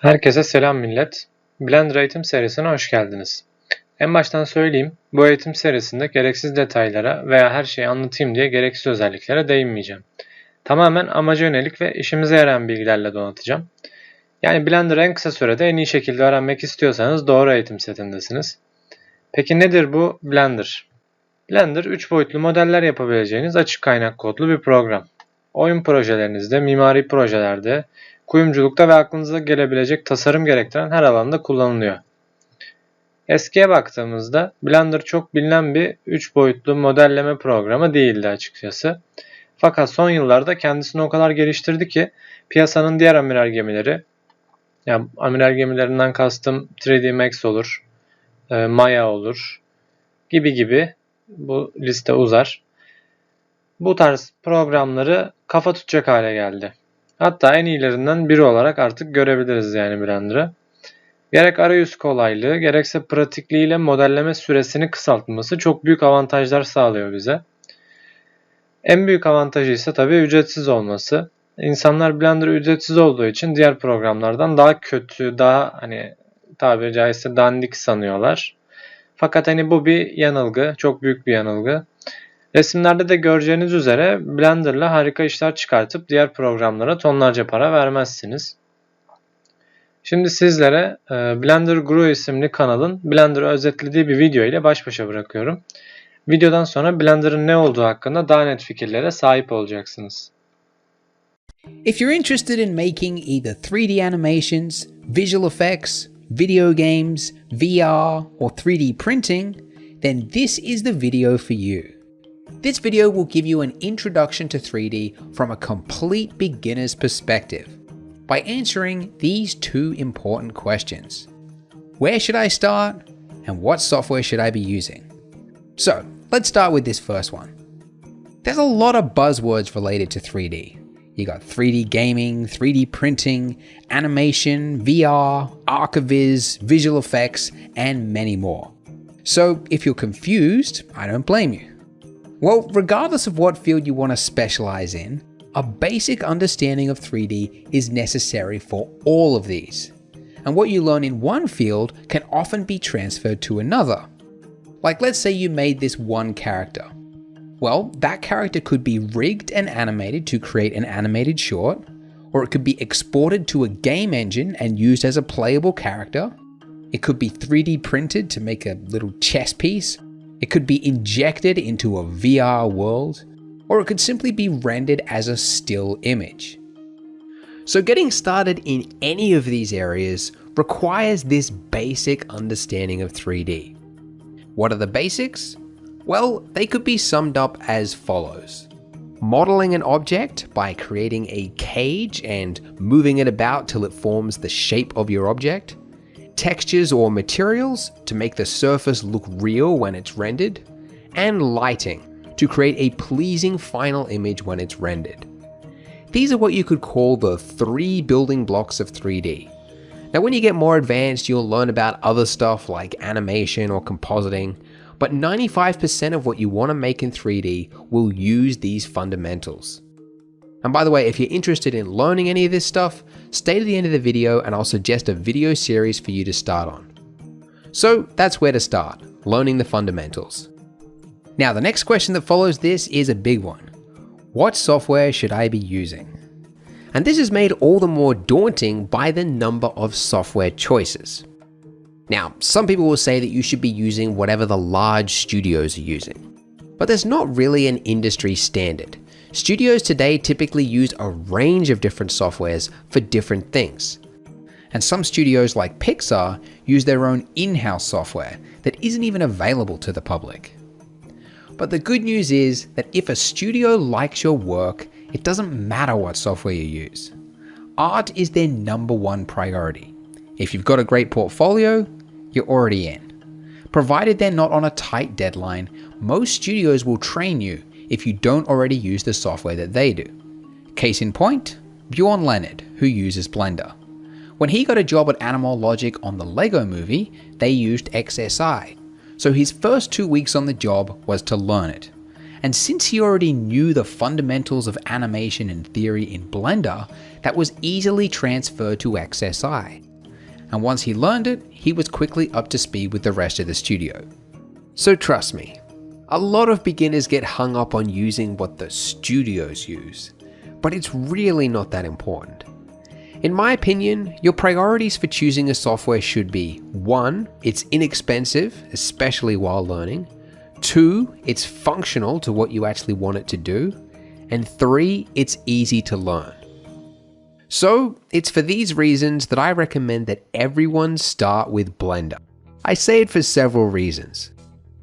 Herkese selam millet. Blender eğitim serisine hoş geldiniz. En baştan söyleyeyim, bu eğitim serisinde gereksiz detaylara veya her şeyi anlatayım diye gereksiz özelliklere değinmeyeceğim. Tamamen amaca yönelik ve işimize yarayan bilgilerle donatacağım. Yani Blender'ı en kısa sürede en iyi şekilde öğrenmek istiyorsanız doğru eğitim setindesiniz. Peki nedir bu Blender? Blender 3 boyutlu modeller yapabileceğiniz açık kaynak kodlu bir program. Oyun projelerinizde, mimari projelerde, kuyumculukta ve aklınıza gelebilecek tasarım gerektiren her alanda kullanılıyor. Eskiye baktığımızda Blender çok bilinen bir 3 boyutlu modelleme programı değildi açıkçası. Fakat son yıllarda kendisini o kadar geliştirdi ki piyasanın diğer amiral gemileri, yani amiral gemilerinden kastım 3D Max olur, Maya olur gibi bu liste uzar. Bu tarz programları kafa tutacak hale geldi. Hatta en iyilerinden biri olarak artık görebiliriz yani Blender'ı. Gerek arayüz kolaylığı gerekse pratikliğiyle modelleme süresini kısaltması çok büyük avantajlar sağlıyor bize. En büyük avantajı ise tabii ücretsiz olması. İnsanlar Blender ücretsiz olduğu için diğer programlardan daha kötü, daha tabiri caizse dandik sanıyorlar. Fakat bu bir yanılgı, çok büyük bir yanılgı. Resimlerde de göreceğiniz üzere Blender'la harika işler çıkartıp diğer programlara tonlarca para vermezsiniz. Şimdi sizlere Blender Guru isimli kanalın Blender'ı özetlediği bir video ile baş başa bırakıyorum. Videodan sonra Blender'ın ne olduğu hakkında daha net fikirlere sahip olacaksınız. If you're interested in making either 3D animations, visual effects, video games, VR, or 3D printing, then this is the video for you. This video will give you an introduction to 3D from a complete beginner's perspective by answering these two important questions. Where should I start, and what software should I be using? So, let's start with this first one. There's a lot of buzzwords related to 3D. You got 3D gaming, 3D printing, animation, VR, archiviz, visual effects, and many more. So, if you're confused, I don't blame you. Well, regardless of what field you want to specialize in, a basic understanding of 3D is necessary for all of these. And what you learn in one field can often be transferred to another. Like, let's say you made this one character. Well, that character could be rigged and animated to create an animated short, or it could be exported to a game engine and used as a playable character. It could be 3D printed to make a little chess piece. It could be injected into a VR world, or it could simply be rendered as a still image. So getting started in any of these areas requires this basic understanding of 3D. What are the basics? Well, they could be summed up as follows. Modeling an object by creating a cage and moving it about till it forms the shape of your object. Textures or materials to make the surface look real when it's rendered. And lighting to create a pleasing final image when it's rendered. These are what you could call the 3 building blocks of 3D. Now when you get more advanced, you'll learn about other stuff like animation or compositing, but 95% of what you want to make in 3D will use these fundamentals. And by the way, if you're interested in learning any of this stuff, stay to the end of the video and I'll suggest a video series for you to start on. So that's where to start, learning the fundamentals. Now the next question that follows this is a big one. What software should I be using? And this is made all the more daunting by the number of software choices. Now, some people will say that you should be using whatever the large studios are using, but there's not really an industry standard. Studios today typically use a range of different softwares for different things. And some studios like Pixar use their own in-house software that isn't even available to the public. But the good news is that if a studio likes your work, it doesn't matter what software you use. Art is their #1 priority. If you've got a great portfolio, you're already in. Provided they're not on a tight deadline, most studios will train you if you don't already use the software that they do. Case in point, Bjorn Leonard, who uses Blender. When he got a job at Animal Logic on the Lego Movie, they used XSI. So his first 2 weeks on the job was to learn it. And since he already knew the fundamentals of animation and theory in Blender, that was easily transferred to XSI. and once he learned it, he was quickly up to speed with the rest of the studio. So trust me, a lot of beginners get hung up on using what the studios use, but it's really not that important. In my opinion, your priorities for choosing a software should be 1. It's inexpensive, especially while learning. 2. It's functional to what you actually want it to do. And 3. It's easy to learn. So, it's for these reasons that I recommend that everyone start with Blender. I say it for several reasons.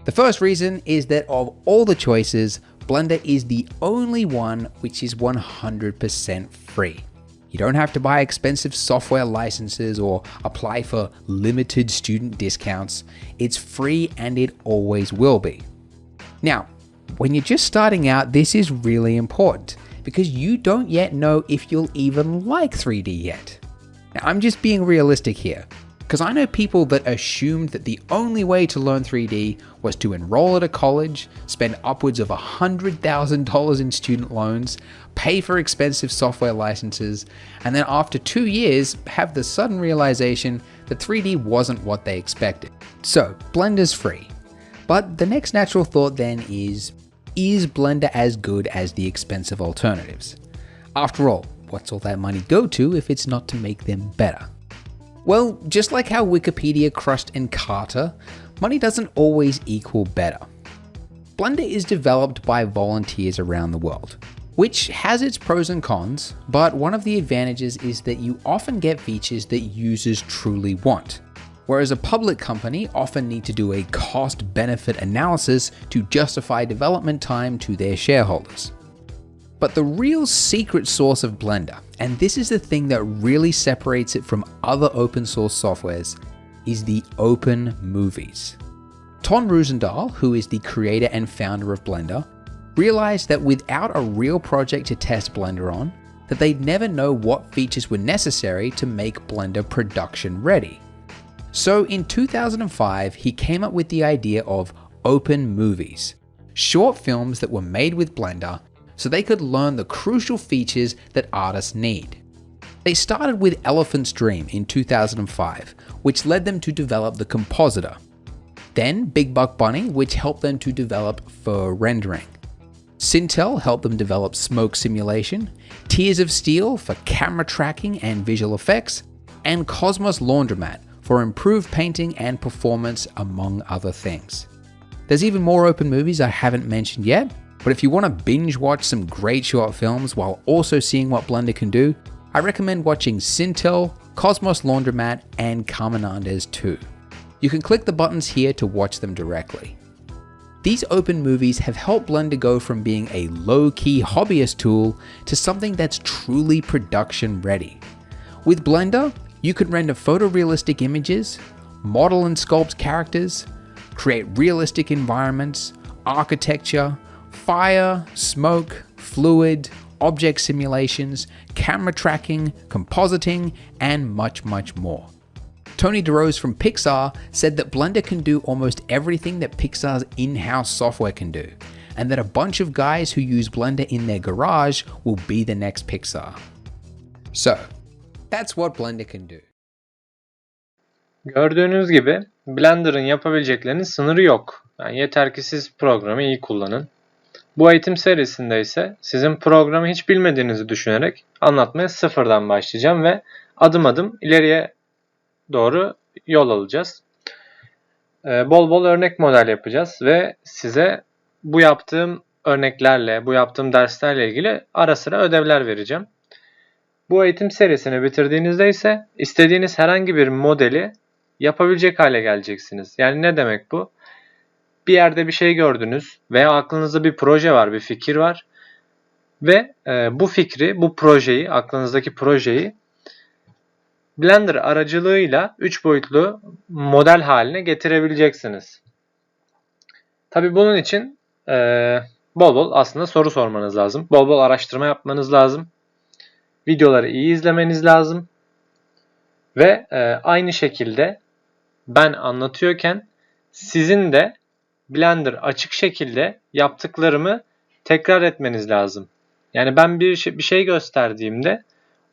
The first reason is that of all the choices, Blender is the only one which is 100% free. You don't have to buy expensive software licenses or apply for limited student discounts. It's free and it always will be. Now, when you're just starting out, this is really important because you don't yet know if you'll even like 3D yet. Now, I'm just being realistic here, because I know people that assumed that the only way to learn 3D was to enroll at a college, spend upwards of $100,000 in student loans, pay for expensive software licenses, and then after 2 years have the sudden realization that 3D wasn't what they expected. So, Blender's free. But the next natural thought then is Blender as good as the expensive alternatives? After all, what's all that money go to if it's not to make them better? Well, just like how Wikipedia crushed Encarta, money doesn't always equal better. Blender is developed by volunteers around the world, which has its pros and cons, but one of the advantages is that you often get features that users truly want, whereas a public company often need to do a cost-benefit analysis to justify development time to their shareholders. But the real secret sauce of Blender, and this is the thing that really separates it from other open source softwares, is the open movies. Ton Roosendahl, who is the creator and founder of Blender, realized that without a real project to test Blender on, that they'd never know what features were necessary to make Blender production ready. So in 2005, he came up with the idea of open movies, short films that were made with Blender so they could learn the crucial features that artists need. They started with Elephant's Dream in 2005, which led them to develop the compositor. Then Big Buck Bunny, which helped them to develop fur rendering. Sintel helped them develop smoke simulation, Tears of Steel for camera tracking and visual effects, and Cosmos Laundromat for improved painting and performance, among other things. There's even more open movies I haven't mentioned yet, but if you want to binge watch some great short films while also seeing what Blender can do, I recommend watching Sintel, Cosmos Laundromat, and Carmenandes 2. You can click the buttons here to watch them directly. These open movies have helped Blender go from being a low-key hobbyist tool to something that's truly production ready. With Blender, you can render photorealistic images, model and sculpt characters, create realistic environments, architecture, fire, smoke, fluid, object simulations, camera tracking, compositing, and much, much more. Tony DeRose from Pixar said that Blender can do almost everything that Pixar's in-house software can do, and that a bunch of guys who use Blender in their garage will be the next Pixar. So, that's what Blender can do. Gördüğünüz gibi Blender'ın yapabileceklerinin sınırı yok. Yani yeter ki siz programı iyi kullanın. Bu eğitim serisinde ise sizin programı hiç bilmediğinizi düşünerek anlatmaya sıfırdan başlayacağım ve adım adım ileriye doğru yol alacağız. Bol bol örnek model yapacağız ve size bu yaptığım örneklerle, bu yaptığım derslerle ilgili ara sıra ödevler vereceğim. Bu eğitim serisini bitirdiğinizde ise istediğiniz herhangi bir modeli yapabilecek hale geleceksiniz. Yani ne demek bu? Bir yerde bir şey gördünüz veya aklınızda bir proje var, bir fikir var ve bu fikri, bu projeyi, aklınızdaki projeyi Blender aracılığıyla 3 boyutlu model haline getirebileceksiniz. Tabii bunun için bol bol aslında soru sormanız lazım. Bol bol araştırma yapmanız lazım. Videoları iyi izlemeniz lazım. Ve aynı şekilde ben anlatıyorken sizin de Blender açık şekilde yaptıklarımı tekrar etmeniz lazım. Yani ben bir şey gösterdiğimde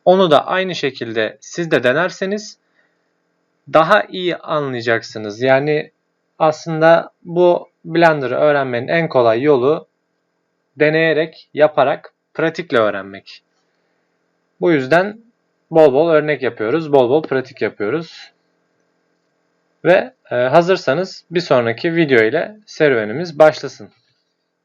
onu da aynı şekilde siz de denerseniz daha iyi anlayacaksınız. Yani aslında bu Blender'ı öğrenmenin en kolay yolu deneyerek, yaparak, pratikle öğrenmek. Bu yüzden bol bol örnek yapıyoruz, bol bol pratik yapıyoruz. Ve hazırsanız bir sonraki video ile serüvenimiz başlasın.